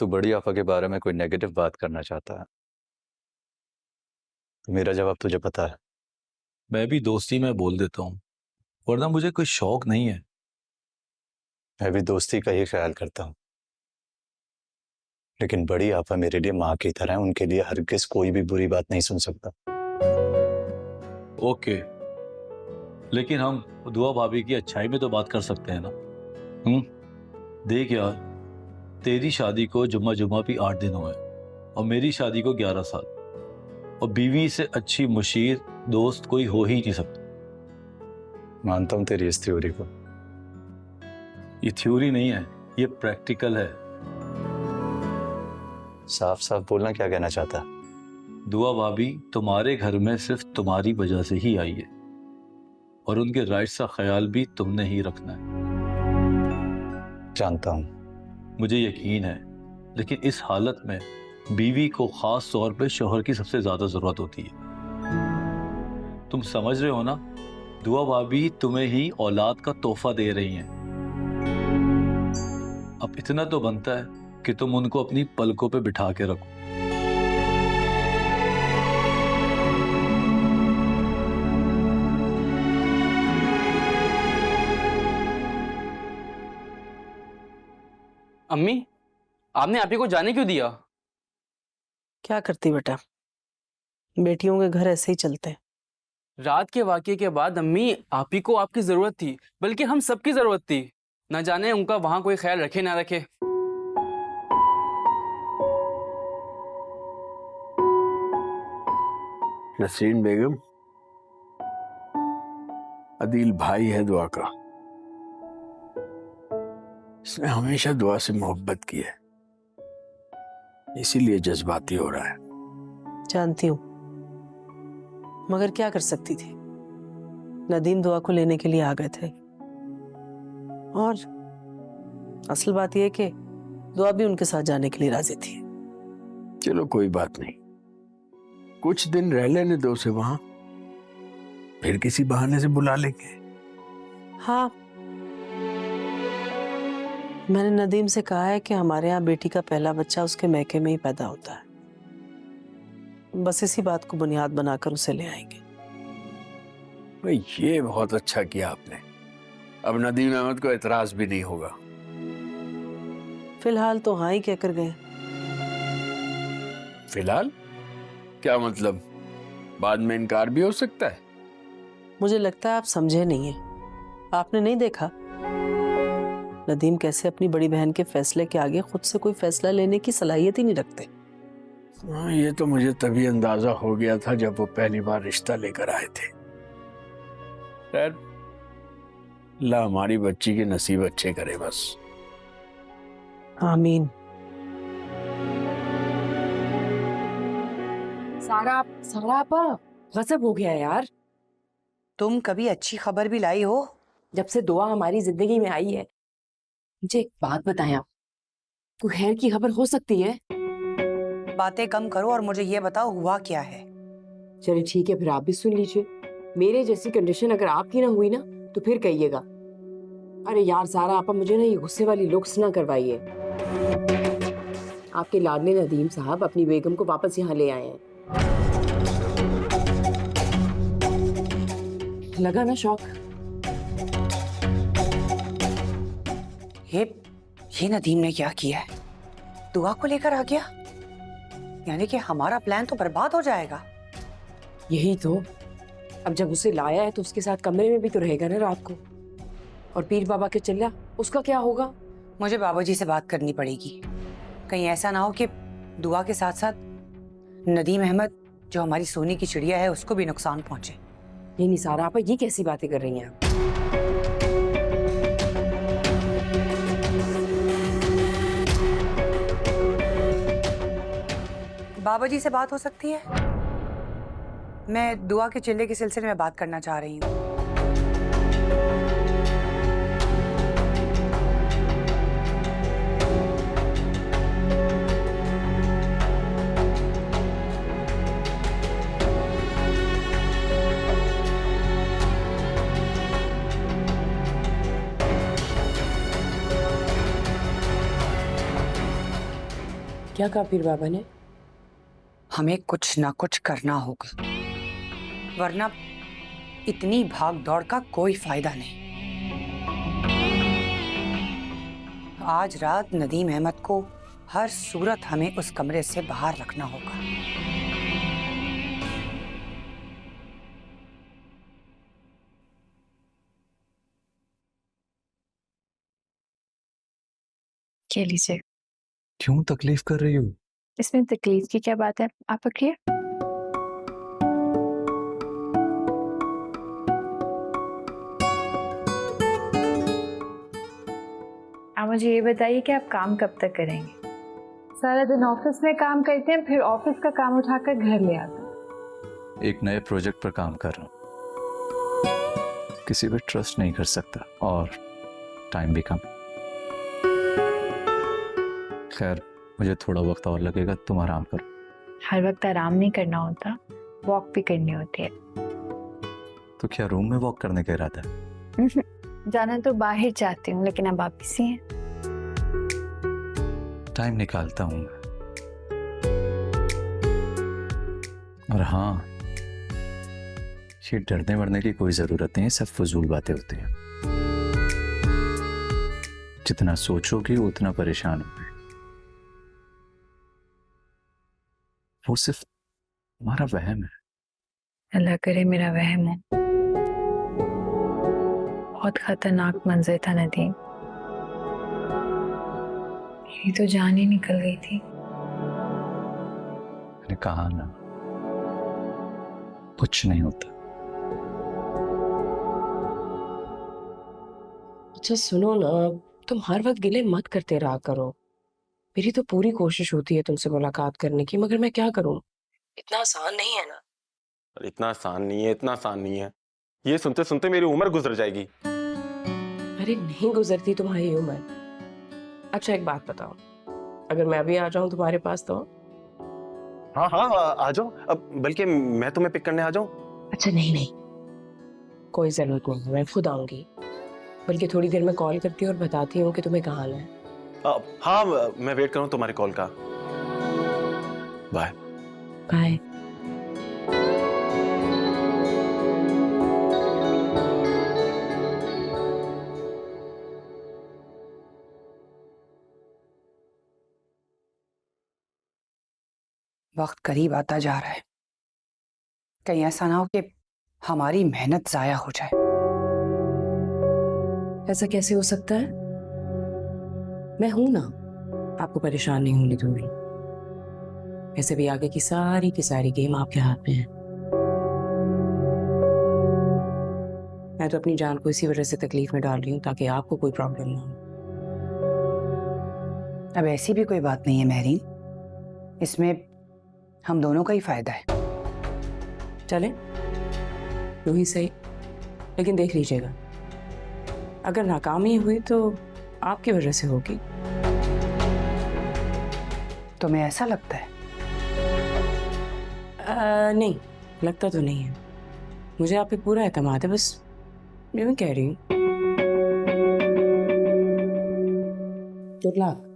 तू बड़ी आफा के बारे में कोई नेगेटिव बात करना चाहता है। मेरा जवाब तुझे पता है। मैं भी दोस्ती में बोल देता हूँ, वरना मुझे कोई शौक नहीं है। मैं भी दोस्ती का ही ख्याल करता हूँ, लेकिन बड़ी आफा मेरे लिए माँ की तरह है। उनके लिए हरगिज कोई भी बुरी बात नहीं सुन सकता। ओके, लेकिन हम दुआ भाभी की अच्छाई में तो बात कर सकते हैं ना। हम्म, देख यार, तेरी शादी को जुम्मा जुम्मा भी 8 दिन हुए और मेरी शादी को 11 साल, और बीवी से अच्छी मुशीर दोस्त कोई हो ही नहीं सकता। मानता हूँ तेरी इस थ्योरी को। ये थ्योरी नहीं है, ये प्रैक्टिकल है। साफ साफ बोलना, क्या कहना चाहता है? दुआ भाभी तुम्हारे घर में सिर्फ तुम्हारी वजह से ही आई है, और उनके राइट्स का ख्याल भी तुमने ही रखना है। जानता हूँ। मुझे यकीन है, लेकिन इस हालत में बीवी को खास तौर पे शौहर की सबसे ज्यादा जरूरत होती है। तुम समझ रहे हो ना, दुआ भाभी तुम्हें ही औलाद का तोहफा दे रही हैं। अब इतना तो बनता है कि तुम उनको अपनी पलकों पे बिठा के रखो। अम्मी, आपने आप ही को जाने क्यों दिया? क्या करती बेटा, बेटियों के घर ऐसे ही चलते हैं। रात के वाकये के बाद अम्मी, आप ही को आपकी जरूरत थी, बल्कि हम सबकी जरूरत थी। न जाने उनका वहां कोई ख्याल रखे ना रखे। नसीन बेगम, अदील भाई है दुआ का। इसने हमेशा दुआ से मोहब्बत की है, इसीलिए जज्बाती हो रहा है। जानती हूँ, मगर क्या कर सकती थी। नदीम दुआ को लेने के लिए आ गए थे, और असल बात यह कि दुआ भी उनके साथ जाने के लिए राजी थी। चलो कोई बात नहीं, कुछ दिन रह लेने दो उसे वहां, फिर किसी बहाने से बुला लेंगे। हाँ, मैंने नदीम से कहा है कि हमारे यहाँ बेटी का पहला बच्चा उसके मैके में ही पैदा होता है। बस इसी बात को बुनियाद बनाकर उसे ले आएंगे। भाई ये बहुत अच्छा किया आपने, अब नदीम अहमद को एतराज भी नहीं होगा। फिलहाल तो हाँ ही कहकर गए। फिलहाल क्या मतलब, बाद में इनकार भी हो सकता है। मुझे लगता है आप समझे नहीं है। आपने नहीं देखा नदीम कैसे अपनी बड़ी बहन के फैसले के आगे खुद से कोई फैसला लेने की सलाहियत ही नहीं रखते। हाँ, ये तो मुझे तभी अंदाजा हो गया था जब वो पहली बार रिश्ता लेकर आए थे। खैर, अल्लाह हमारी बच्ची के नसीब अच्छे करे बस। आमीन। सारा आपा गजब हो गया यार। तुम कभी अच्छी खबर भी लाई हो? जब से दुआ हमारी जिंदगी में आई है। मुझे एक बात बताएं आप, कोई खैर की खबर हो सकती है? बातें कम करो और मुझे ये बताओ हुआ क्या है। चलिए ठीक है, फिर आप भी सुन लीजिए। मेरे जैसी कंडीशन अगर आपकी ना हुई ना तो फिर कहिएगा। अरे यार सारा आपा, मुझे ना ये गुस्से वाली लुक्स ना करवाइए। आपके लाडले नदीम साहब अपनी बेगम को वापस यहाँ ले आए हैं। लगा ना शौक? ये नदीम ने क्या किया है? दुआ को लेकर आ गया, यानी कि हमारा प्लान तो बर्बाद हो जाएगा। यही तो, अब जब उसे लाया है तो उसके साथ कमरे में भी तो रहेगा ना रात को। और पीर बाबा के चल्ला, उसका क्या होगा? मुझे बाबूजी से बात करनी पड़ेगी। कहीं ऐसा ना हो कि दुआ के साथ साथ नदीम अहमद, जो हमारी सोने की चिड़िया है, उसको भी नुकसान पहुंचे। नहीं सारा आपा, ये कैसी बातें कर रही हैं आप? बाबाजी से बात हो सकती है? मैं दुआ के चिल्ले के सिलसिले में बात करना चाह रही हूँ। क्या कहा फिर बाबा ने? हमें कुछ ना कुछ करना होगा, वरना इतनी भाग दौड़ का कोई फायदा नहीं। आज रात नदीम अहमद को हर सूरत हमें उस कमरे से बाहर रखना होगा। ये लीजिए। क्यों तकलीफ कर रही हो? इसमें तकलीफ की क्या बात है, आप पकड़िए। आप मुझे ये बताइए कि आप काम कब तक करेंगे? सारा दिन ऑफिस में काम करते हैं, फिर ऑफिस का काम उठाकर घर ले आते हैं। एक नए प्रोजेक्ट पर काम कर रहा हूँ, किसी पे ट्रस्ट नहीं कर सकता और टाइम भी कम। खैर, मुझे थोड़ा वक्त और लगेगा, तुम आराम करो। हर वक्त आराम नहीं करना होता, वॉक भी करनी होती है। तो क्या रूम में वॉक करने का इरादा है? जाना तो बाहर चाहती हूँ, लेकिन अब आप बिजी हैं। टाइम निकालता हूँ मैं। और हाँ, ये डरने वरने की कोई जरूरत नहीं है, सब फजूल बातें होती हैं। जितना सोचोगी उतना परेशान होगी। वो सिर्फ तुम्हारा वहम है। अल्लाह करे मेरा वहम हो। बहुत खतरनाक मंजर था नदीम, मेरी तो जान ही निकल गई थी। मैंने कहा ना, कुछ नहीं होता। अच्छा सुनो ना, तुम हर वक्त गिले मत करते रहा करो। मेरी तो पूरी कोशिश होती है तुमसे मुलाकात करने की, मगर मैं क्या करूं, इतना आसान नहीं है ना। इतना आसान नहीं है, इतना आसान नहीं है। ये सुनते सुनते मेरी उम्र गुजर जाएगी। अरे नहीं गुजरती तुम्हारी उम्र। अच्छा एक बात बताओ, अगर मैं भी आ जाऊं तुम्हारे पास तो? हाँ हाँ, आ जाओ। अब बल्कि मैं तुम्हें पिक करने आ जाऊं? अच्छा नहीं नहीं, कोई जरूरत नहीं है, मैं खुद आऊंगी। बल्कि थोड़ी देर में कॉल करती हूँ और बताती हूँ कि तुम्हें कहाँ आना है। हाँ, मैं वेट करूँ तुम्हारे कॉल का। Bye bye. वक्त करीब आता जा रहा है, कहीं ऐसा ना हो कि हमारी मेहनत जाया हो जाए। ऐसा कैसे हो सकता है? मैं हूं ना, आपको परेशान नहीं होने दूंगी। वैसे भी आगे की सारी गेम आपके हाथ में है। मैं तो अपनी जान को इसी वजह से तकलीफ में डाल रही हूँ ताकि आपको कोई प्रॉब्लम ना हो। अब ऐसी भी कोई बात नहीं है महरीन, इसमें हम दोनों का ही फायदा है। चले यूं ही सही, लेकिन देख लीजिएगा, अगर नाकामी हुई तो आपकी वजह से होगी। तुम्हें ऐसा लगता है? नहीं, लगता तो नहीं है। मुझे आप पे पूरा एतमाद है, बस यूं कह रही हूँ। Good luck.